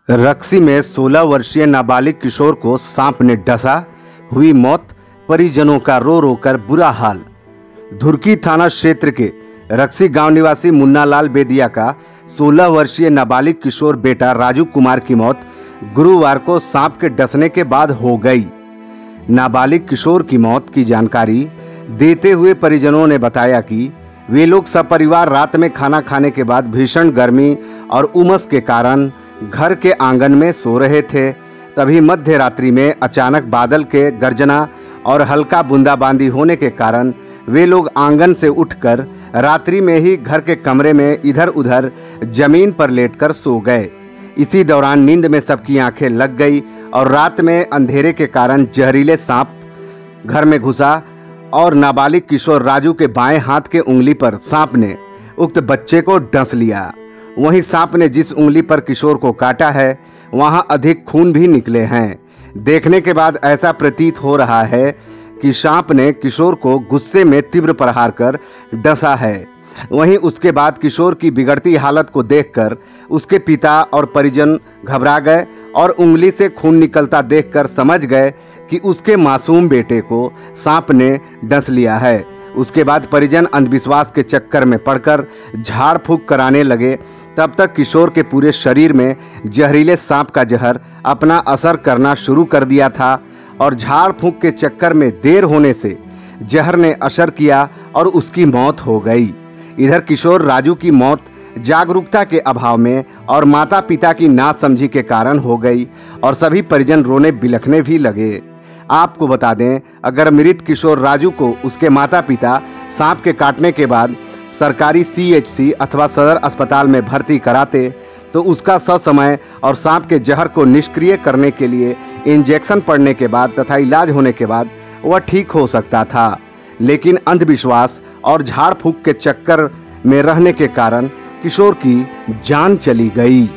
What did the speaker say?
रक्सी में 16 वर्षीय नाबालिग किशोर को सांप ने डसा, हुई मौत, परिजनों का रो रो कर बुरा हाल। धुरकी थाना क्षेत्र के रक्सी गांव निवासी मुन्नालाल बेदिया का 16 वर्षीय नाबालिग किशोर बेटा राजू कुमार की मौत गुरुवार को सांप के डसने के बाद हो गई। नाबालिग किशोर की मौत की जानकारी देते हुए परिजनों ने बताया कि वे लोग सपरिवार रात में खाना खाने के बाद भीषण गर्मी और उमस के कारण घर के आंगन में सो रहे थे। तभी मध्य रात्रि में अचानक बादल के गर्जना और हल्का बूंदाबांदी होने के कारण वे लोग आंगन से उठकर रात्रि में ही घर के कमरे में इधर उधर जमीन पर लेटकर सो गए। इसी दौरान नींद में सबकी आंखें लग गई और रात में अंधेरे के कारण जहरीले सांप घर में घुसा और नाबालिग किशोर राजू के बाएं हाथ के उंगली पर सांप ने उक्त बच्चे को डस लिया। वहीं सांप ने जिस उंगली पर किशोर को काटा है वहां अधिक खून भी निकले हैं। देखने के बाद ऐसा प्रतीत हो रहा है कि सांप ने किशोर को गुस्से में तीव्र प्रहार कर डसा है। वहीं उसके बाद किशोर की बिगड़ती हालत को देखकर उसके पिता और परिजन घबरा गए और उंगली से खून निकलता देखकर समझ गए कि उसके मासूम बेटे को सांप ने डस लिया है। उसके बाद परिजन अंधविश्वास के चक्कर में पड़कर झाड़ फूंक कराने लगे। तब तक किशोर के पूरे शरीर में जहरीले सांप का जहर अपना असर करना शुरू कर दिया था और झाड़ फूंक के चक्कर में देर होने से जहर ने असर किया और उसकी मौत हो गई। इधर किशोर राजू की मौत जागरूकता के अभाव में और माता पिता की नासमझी के कारण हो गई और सभी परिजन रोने बिलखने भी लगे। आपको बता दें, अगर मृत किशोर राजू को उसके माता पिता सांप के काटने के बाद सरकारी CHC अथवा सदर अस्पताल में भर्ती कराते तो उसका ससमय और सांप के जहर को निष्क्रिय करने के लिए इंजेक्शन पड़ने के बाद तथा इलाज होने के बाद वह ठीक हो सकता था। लेकिन अंधविश्वास और झाड़ फूंक के चक्कर में रहने के कारण किशोर की जान चली गई।